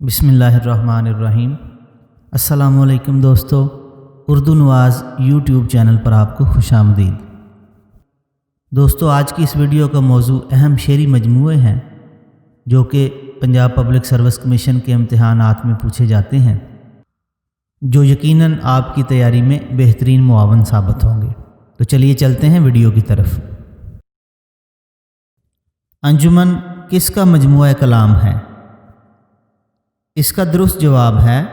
بسم اللہ الرحمن الرحیم۔ السلام علیکم دوستو، اردو نواز یوٹیوب چینل پر آپ کو خوش آمدید۔ دوستو، آج کی اس ویڈیو کا موضوع اہم شعری مجموعے ہیں جو کہ پنجاب پبلک سروس کمیشن کے امتحانات میں پوچھے جاتے ہیں، جو یقیناً آپ کی تیاری میں بہترین معاون ثابت ہوں گے۔ تو چلیے چلتے ہیں ویڈیو کی طرف۔ انجمن کس کا مجموعہ کلام ہے؟ اس کا درست جواب ہے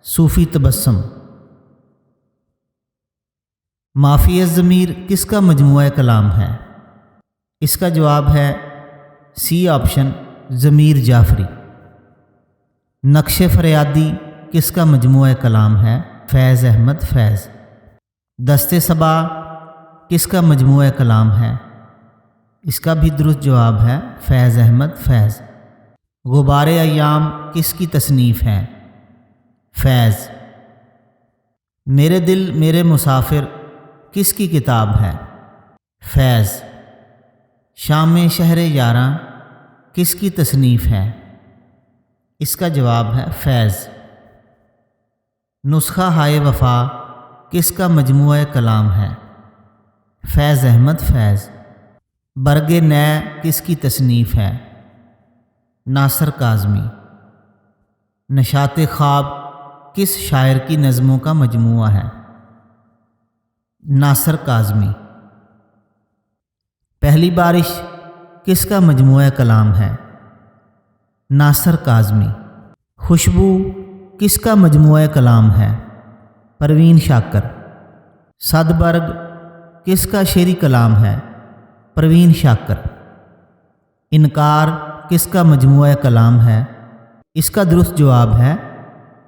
صوفی تبسم۔ مافی الضمیر کس کا مجموعہ کلام ہے؟ اس کا جواب ہے سی آپشن، ضمیر جعفری۔ نقش فریادی کس کا مجموعہ کلام ہے؟ فیض احمد فیض۔ دست صبا کس کا مجموعہ کلام ہے؟ اس کا بھی درست جواب ہے فیض احمد فیض۔ غبار ایام کس کی تصنیف ہے؟ فیض۔ میرے دل میرے مسافر کس کی کتاب ہے؟ فیض۔ شام شہر یاراں کس کی تصنیف ہے؟ اس کا جواب ہے فیض۔ نسخہ ہائے وفا کس کا مجموعہ کلام ہے؟ فیض احمد فیض۔ برگ نے کس کی تصنیف ہے؟ ناصر کاظمی۔ نشاط خواب کس شاعر کی نظموں کا مجموعہ ہے؟ ناصر کاظمی۔ پہلی بارش کس کا مجموعہ کلام ہے؟ ناصر کاظمی۔ خوشبو کس کا مجموعہ کلام ہے؟ پروین شاکر۔ صد برگ کس کا شعری کلام ہے؟ پروین شاکر۔ انکار کس کا مجموعہ کلام ہے؟ اس کا درست جواب ہے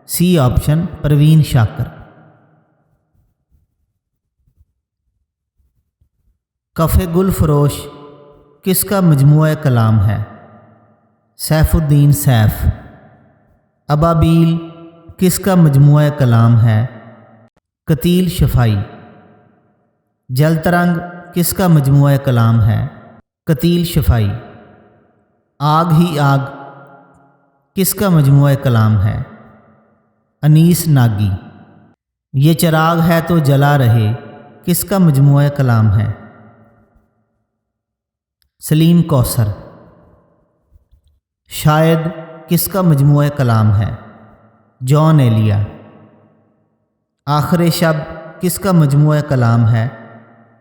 سی آپشن، پروین شاکر۔ کف گل فروش کس کا مجموعہ کلام ہے؟ سیف الدین سیف۔ ابابیل کس کا مجموعہ کلام ہے؟ قتیل شفائی۔ جل ترنگ کس کا مجموعہ کلام ہے؟ قتیل شفائی۔ آگ ہی آگ کس کا مجموعہ کلام ہے؟ انیس ناگی۔ یہ چراغ ہے تو جلا رہے کس کا مجموعہ کلام ہے؟ سلیم کوثر۔ شاید کس کا مجموعہ کلام ہے؟ جان ایلیا۔ آخر شب کس کا مجموعہ کلام ہے؟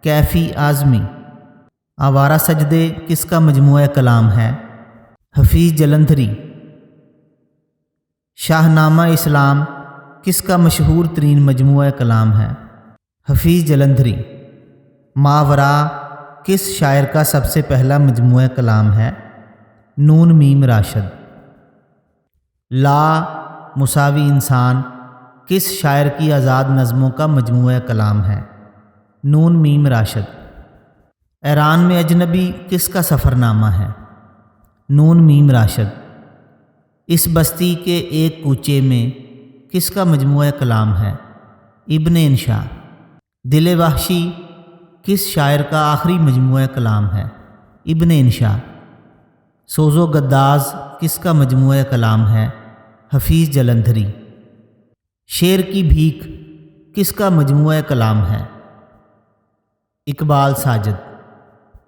کیفی اعظمی۔ آوارہ سجدے کس کا مجموعہ کلام ہے؟ حفیظ جلندھری۔ شاہ نامہ اسلام کس کا مشہور ترین مجموعہ کلام ہے؟ حفیظ جلندھری۔ ماورا کس شاعر کا سب سے پہلا مجموعہ کلام ہے؟ نون میم راشد۔ لا مساوی انسان کس شاعر کی آزاد نظموں کا مجموعہ کلام ہے؟ نون میم راشد۔ ایران میں اجنبی کس کا سفر نامہ ہے؟ نون میم راشد۔ اس بستی کے ایک کوچے میں کس کا مجموعہ کلام ہے؟ ابن انشا۔ دل وحشی کس شاعر کا آخری مجموعہ کلام ہے؟ ابن انشا۔ سوز و گداز کس کا مجموعہ کلام ہے؟ حفیظ جلندھری۔ شعر کی بھیک کس کا مجموعہ کلام ہے؟ اقبال ساجد۔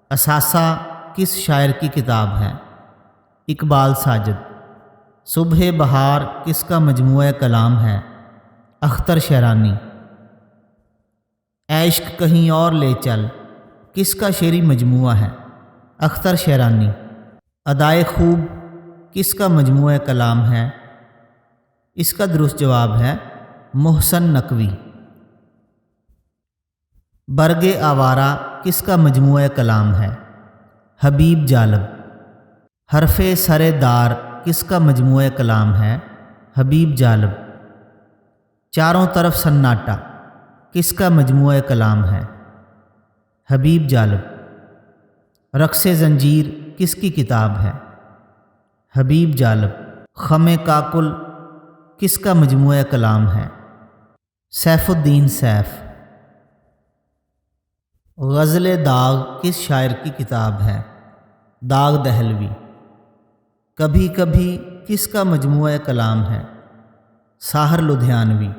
اثاثہ کس شاعر کی کتاب ہے؟ اقبال ساجد۔ صبح بہار کس کا مجموعہ کلام ہے؟ اختر شیرانی۔ اے عشق کہیں اور لے چل کس کا شعری مجموعہ ہے؟ اختر شیرانی۔ ادائے خوب کس کا مجموعہ کلام ہے؟ اس کا درست جواب ہے محسن نقوی۔ برگ آوارہ کس کا مجموعہ کلام ہے؟ حبیب جالب۔ حرف سر دار کس کا مجموعہ کلام ہے؟ حبیب جالب۔ چاروں طرف سناٹا کس کا مجموعہ کلام ہے؟ حبیب جالب۔ رقص زنجیر کس کی کتاب ہے؟ حبیب جالب۔ خم کاکل کس کا مجموعہ کلام ہے؟ سیف الدین سیف۔ غزل داغ کس شاعر کی کتاب ہے؟ داغ دہلوی۔ کبھی کبھی کس کا مجموعہ کلام ہے؟ ساحر لدھیانوی۔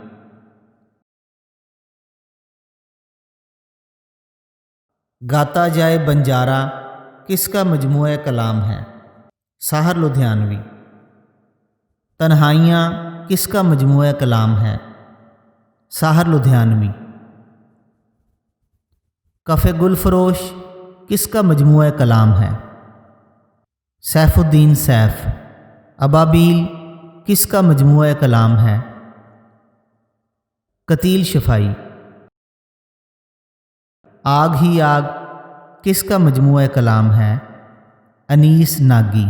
گاتا جائے بنجارا کس کا مجموعہ کلام ہے؟ ساحر لدھیانوی۔ تنہائیاں کس کا مجموعہ کلام ہے؟ ساحر لدھیانوی۔ کف گل فروش کس کا مجموعہ کلام ہے؟ سیف الدین سیف۔ ابابیل کس کا مجموعہ کلام ہے؟ قتیل شفائی۔ آگ ہی آگ کس کا مجموعہ کلام ہے؟ انیس ناگی۔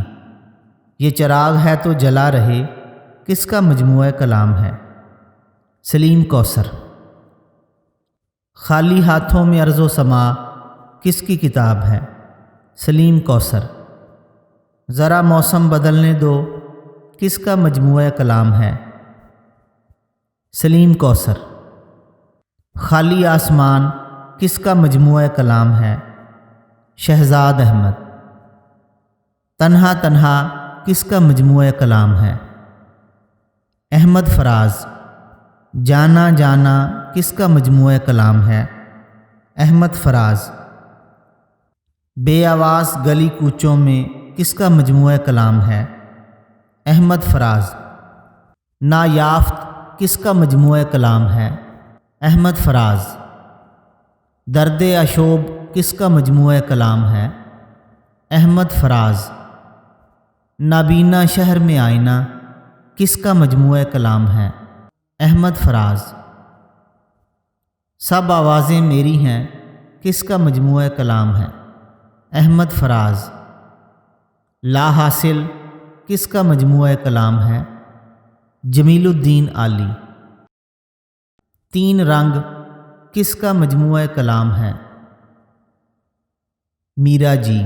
یہ چراغ ہے تو جلا رہے کس کا مجموعہ کلام ہے؟ سلیم کوثر۔ خالی ہاتھوں میں ارض و سما کس کی کتاب ہے؟ سلیم کوثر۔ ذرا موسم بدلنے دو کس کا مجموعہ کلام ہے؟ سلیم کوثر۔ خالی آسمان کس کا مجموعہ کلام ہے؟ شہزاد احمد۔ تنہا تنہا کس کا مجموعہ کلام ہے؟ احمد فراز۔ جانا جانا کس کا مجموعہ کلام ہے؟ احمد فراز۔ بے آواز گلی کوچوں میں کس کا مجموعہ کلام ہے؟ احمد فراز۔ نایافت کس کا مجموعہ کلام ہے؟ احمد فراز۔ درد اشوب کس کا مجموعہ کلام ہے؟ احمد فراز۔ نابینا شہر میں آئینہ کس کا مجموعہ کلام ہے؟ احمد فراز۔ سب آوازیں میری ہیں کس کا مجموعہ کلام ہے؟ احمد فراز۔ لا حاصل کس کا مجموعہ کلام ہے؟ جمیل الدین عالی۔ تین رنگ کس کا مجموعہ کلام ہے؟ میرا جی۔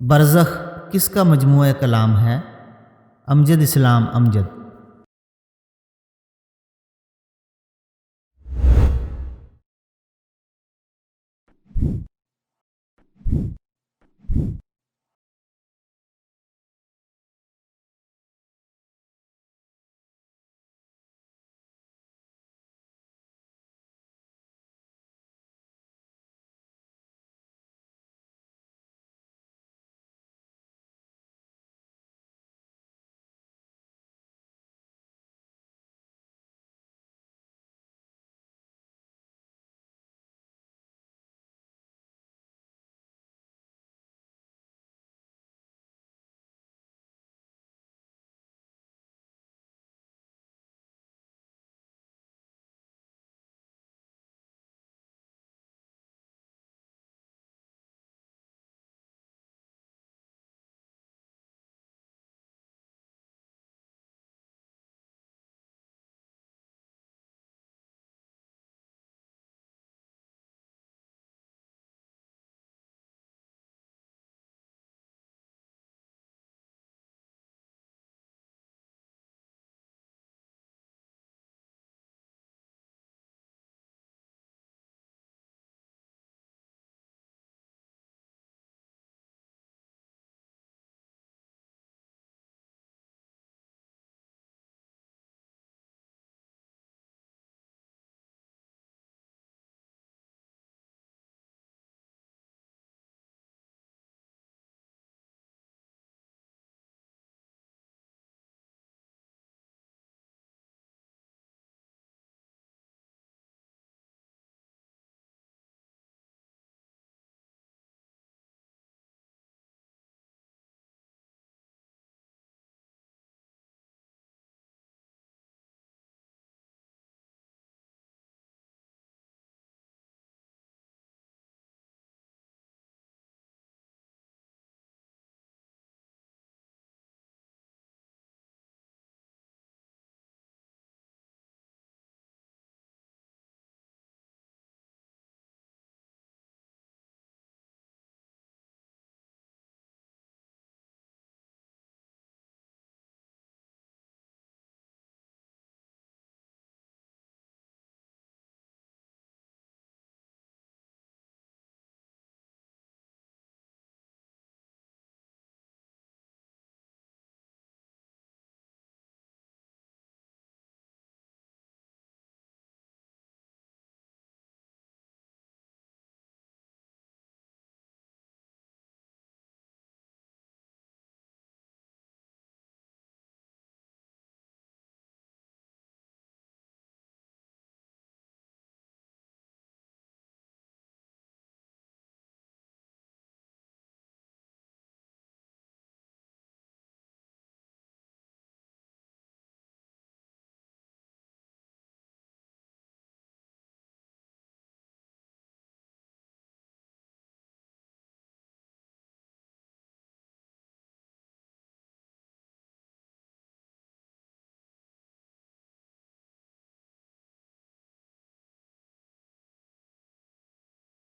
برزخ کس کا مجموعہ کلام ہے؟ امجد اسلام امجد۔